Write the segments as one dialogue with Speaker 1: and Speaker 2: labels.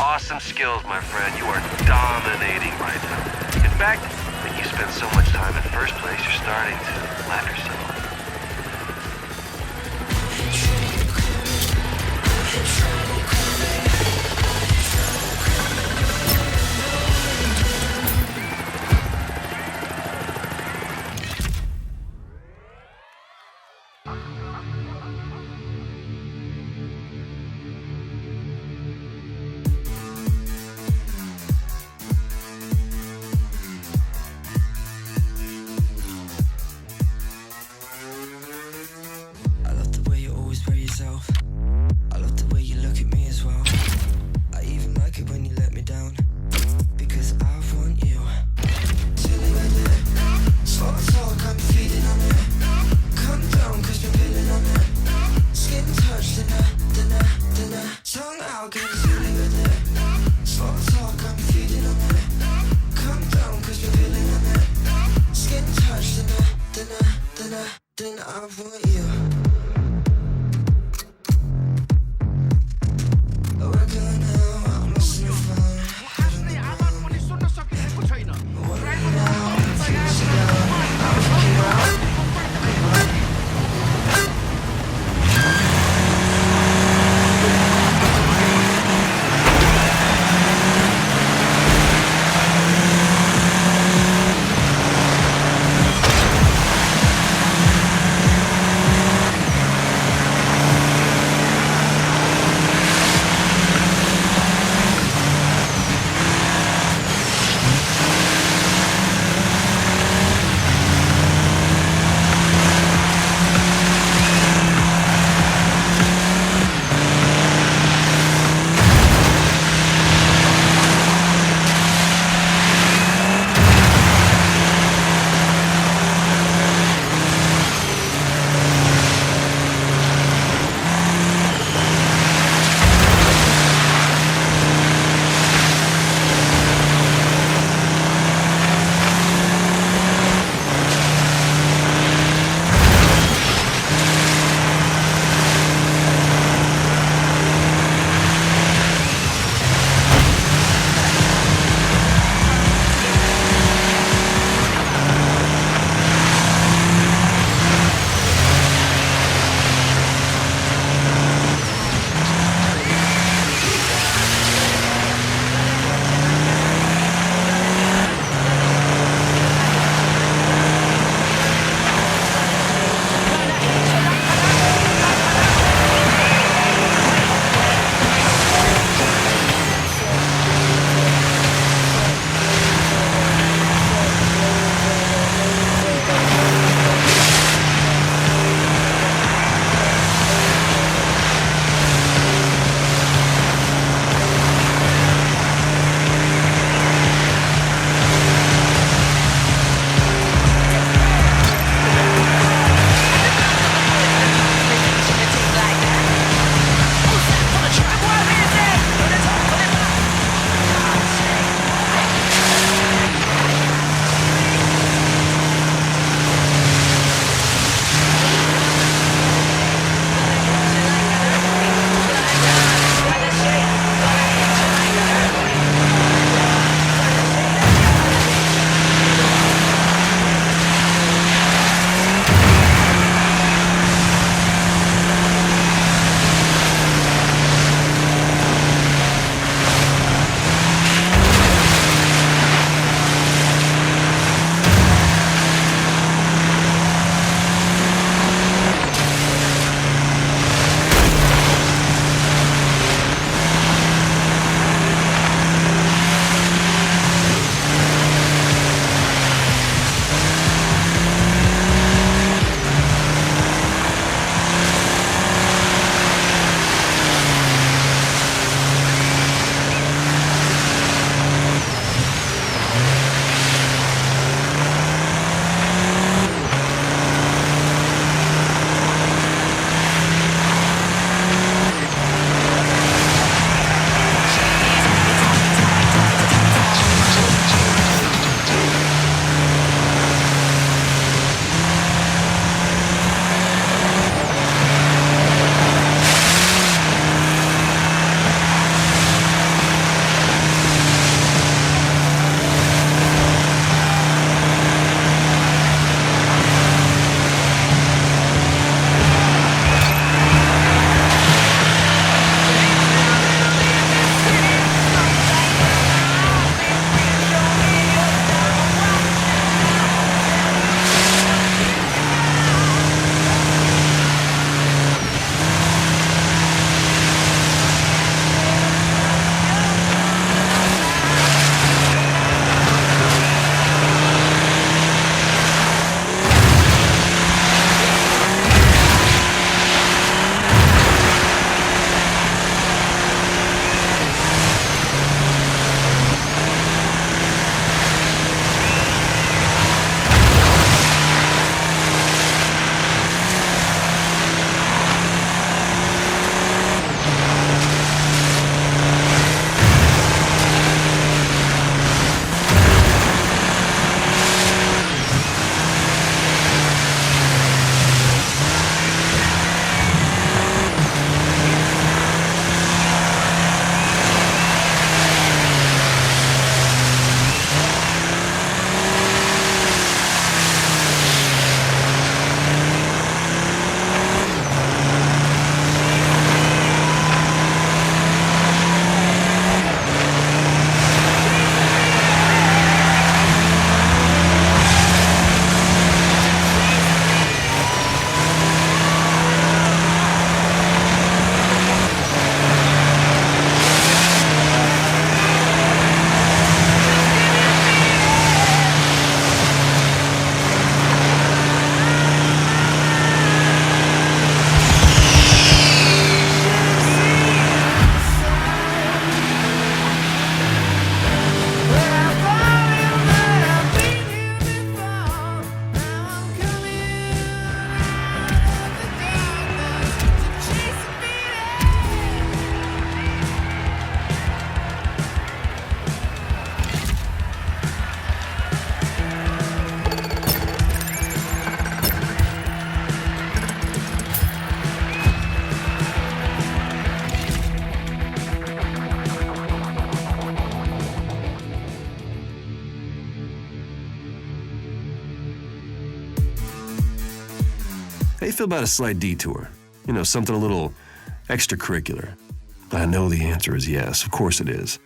Speaker 1: Awesome skills, my friend. You are dominating right now. In fact, when you spend so much time in first place, you're starting to laugh yourself. you feel about a slight detour? You know, something a little extracurricular. I know the answer is yes, of course it is.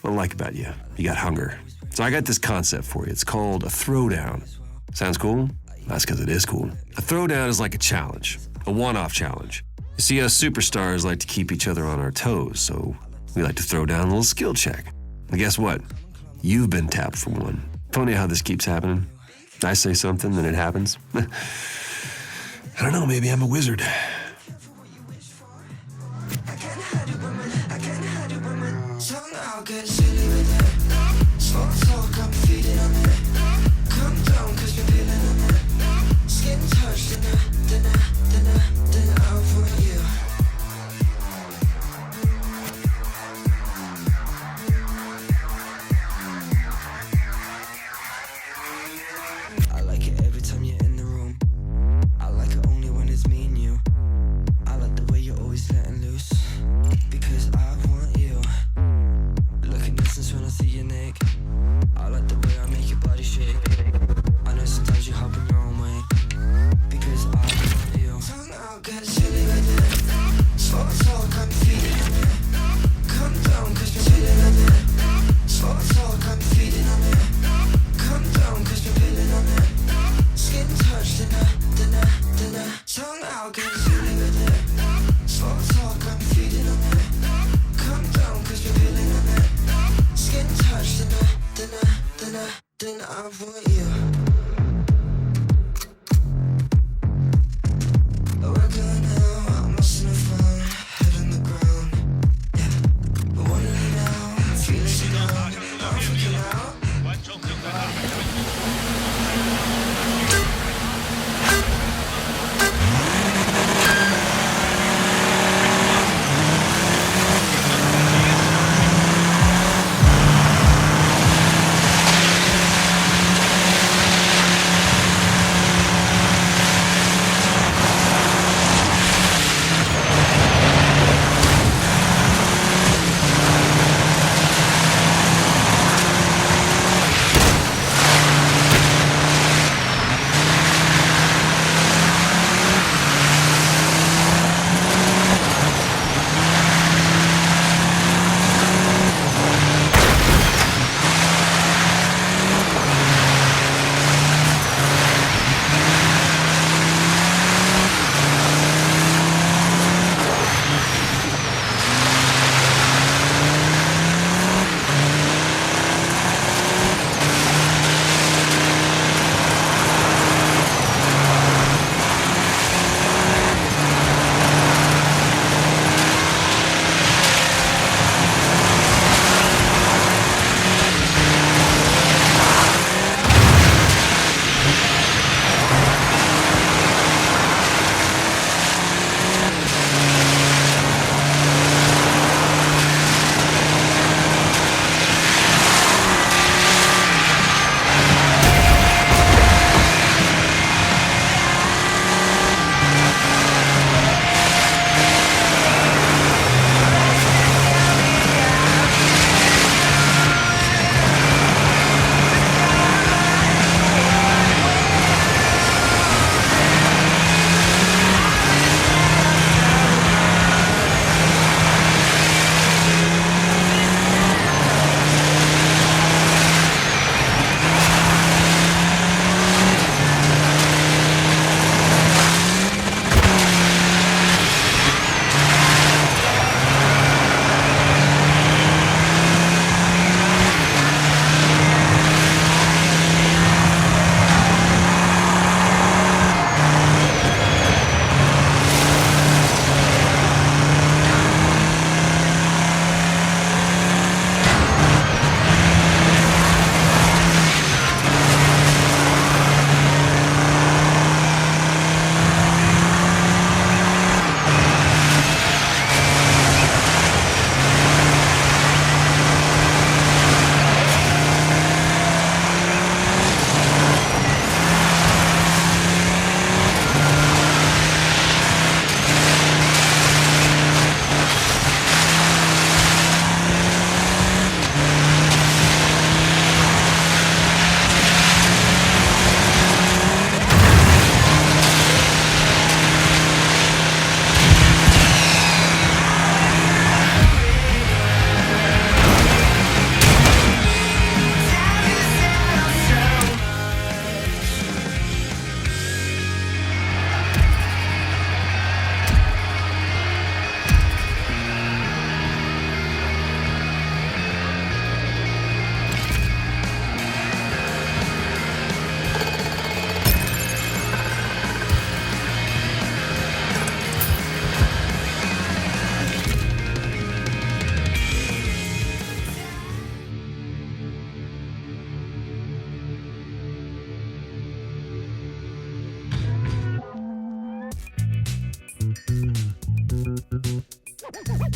Speaker 1: What I like about you, you got hunger. So I got this concept for you. It's called a throwdown. Sounds cool? That's because it is cool. A throwdown is like a challenge, a one-off challenge. You see, us superstars like to keep each other on our toes, so we like to throw down a little skill check. And guess what? You've been tapped for one. Funny how this keeps happening. I say something, then it happens. I don't know, maybe I'm a wizard.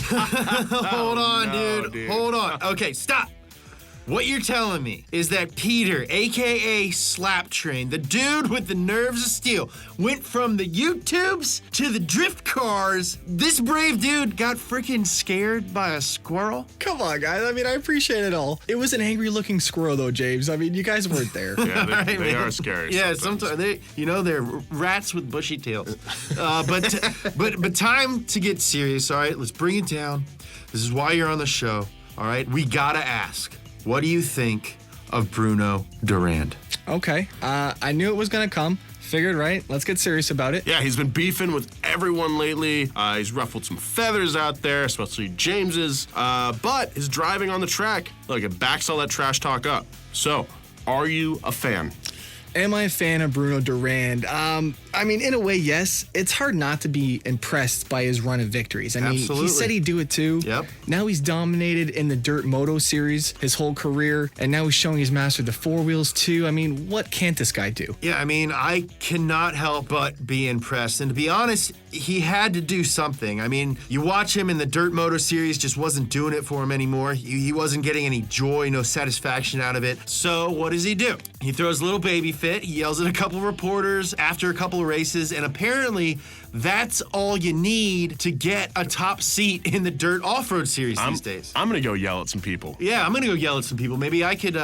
Speaker 2: Hold on, dude. Hold on. Okay, stop. What you're telling me is that Peter, a.k.a. Slap Train, the dude with the nerves of steel, went from the YouTubes to the drift cars. This brave dude got freaking scared by a squirrel?
Speaker 3: Come on, guys. I mean, I appreciate it all. It was an angry-looking squirrel, though, James. I mean, you guys weren't there.
Speaker 4: Yeah, they are scary.
Speaker 2: Yeah, sometimes they're rats with bushy tails. But time to get serious, all right? Let's bring it down. This is why you're on the show, all right? We gotta ask. What do you think of Bruno Durand?
Speaker 3: Okay. I knew it was going to come. Figured, right? Let's get serious about it.
Speaker 4: Yeah, he's been beefing with everyone lately. He's ruffled some feathers out there, especially James's. But his driving on the track, look, it backs all that trash talk up. So, are you a fan?
Speaker 3: Am I a fan of Bruno Durand? I mean, in a way, yes. It's hard not to be impressed by his run of victories. I mean,
Speaker 2: Absolutely.
Speaker 3: He said he'd do it too.
Speaker 2: Yep.
Speaker 3: Now he's dominated in the Dirt Moto series his whole career, and now he's showing he's mastered the four wheels too. I mean, what can't this guy do?
Speaker 2: Yeah, I mean, I cannot help but be impressed. And to be honest, he had to do something. I mean, you watch him in the Dirt Moto series, just wasn't doing it for him anymore. He wasn't getting any joy, no satisfaction out of it. So what does he do? He throws a little baby fit. He yells at a couple of reporters after a couple of races, and apparently that's all you need to get a top seat in the Dirt Off-Road series these days.
Speaker 4: I'm gonna go yell at some people.
Speaker 2: Yeah, I'm gonna go yell at some people. Maybe I could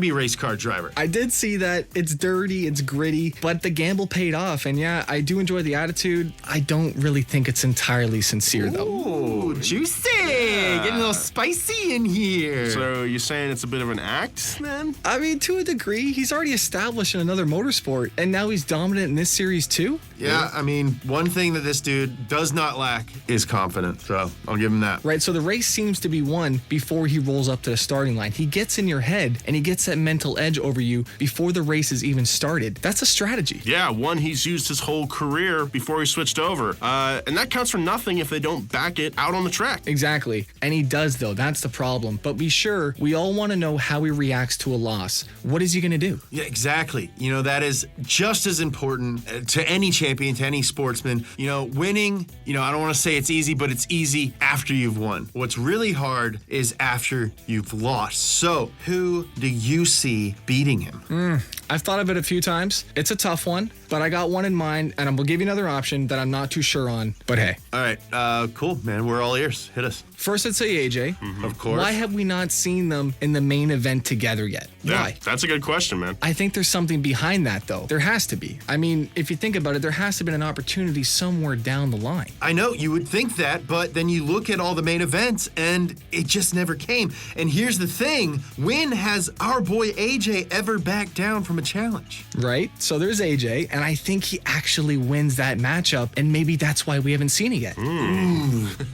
Speaker 2: be a race car driver.
Speaker 3: I did see that. It's dirty, it's gritty, but the gamble paid off. And yeah, I do enjoy the attitude. I don't really think it's entirely sincere, though.
Speaker 2: Ooh, juicy! Getting a little spicy in here.
Speaker 4: So you're saying it's a bit of an act, then?
Speaker 3: I mean, to a degree, he's already established in another motorsport, and now he's dominant in this series, too?
Speaker 2: Yeah, I mean, one thing that this dude does not lack is confidence, so I'll give him that.
Speaker 3: Right, so the race seems to be won before he rolls up to the starting line. He gets in your head, and he gets that mental edge over you before the race is even started. That's a strategy.
Speaker 4: Yeah, one he's used his whole career before he switched over. And that counts for nothing if they don't back it out on the track.
Speaker 3: Exactly, and he does, though. That's the problem. But be sure, we all want to know how he reacts to a loss. What is he going to do?
Speaker 2: Yeah, exactly. You know, that is just as important to any champion, to any sportsman. You know, winning, I don't want to say it's easy, but it's easy after you've won. What's really hard is after you've lost. So, who do you see beating him?
Speaker 3: I've thought of it a few times. It's a tough one, but I got one in mind, and I'm going to give you another option that I'm not too sure on. But hey.
Speaker 2: All right, cool, man. We're all ears. Hit us.
Speaker 3: First, I'd say AJ.
Speaker 2: Of course.
Speaker 3: Why have we not seen them in the main event together yet?
Speaker 4: Yeah,
Speaker 3: Why?
Speaker 4: that's a good question, man.
Speaker 3: I think there's something behind that, though. There has to be. I mean, if you think about it, there has to have been an opportunity somewhere down the line.
Speaker 2: I know, you would think that, but then you look at all the main events, and it just never came. And here's the thing. When has our boy AJ ever backed down from a challenge?
Speaker 3: Right? So there's AJ, and I think he actually wins that matchup, and maybe that's why we haven't seen it yet.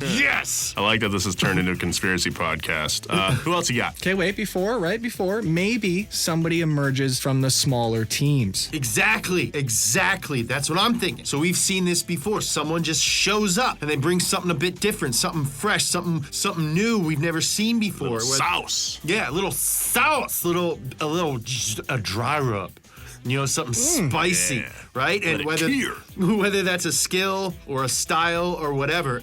Speaker 2: Yes!
Speaker 4: I like that this has turned into a conspiracy podcast. Who else you got?
Speaker 3: Okay, wait, before, maybe somebody emerges from the smaller teams.
Speaker 2: Exactly. That's what I'm thinking. So we've seen this before. Someone just shows up and they bring something a bit different, something fresh, something new we've never seen before.
Speaker 4: Sauce.
Speaker 2: Yeah, a little sauce, a dry rub. Something spicy, right? And whether that's a skill or a style or whatever.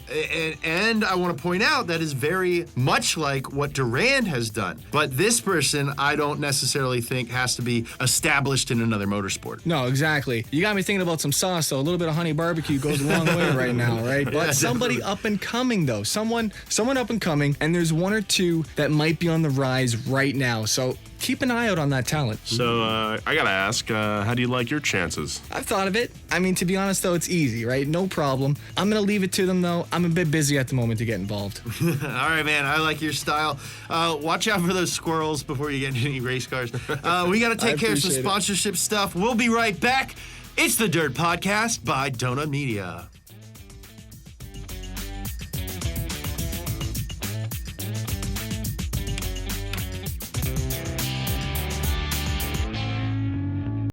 Speaker 2: And I want to point out that is very much like what Durand has done. But this person, I don't necessarily think has to be established in another motorsport.
Speaker 3: No, exactly. You got me thinking about some sauce, though. A little bit of honey barbecue goes a long way right now, right? But
Speaker 2: Yeah,
Speaker 3: somebody
Speaker 2: definitely.
Speaker 3: up and coming, though. Someone up and coming, and there's one or two that might be on the rise right now. So keep an eye out on that talent.
Speaker 4: So I gotta ask, how do you like your chances?
Speaker 3: I've thought of it. I mean, to be honest, though, it's easy, right? No problem. I'm going to leave it to them, though. I'm a bit busy at the moment to get involved.
Speaker 2: All right, man. I like your style. Watch out for those squirrels before you get into any race cars. We got to take care of some
Speaker 3: appreciate it.
Speaker 2: sponsorship stuff. We'll be right back. It's the Dirt Podcast by Donut Media.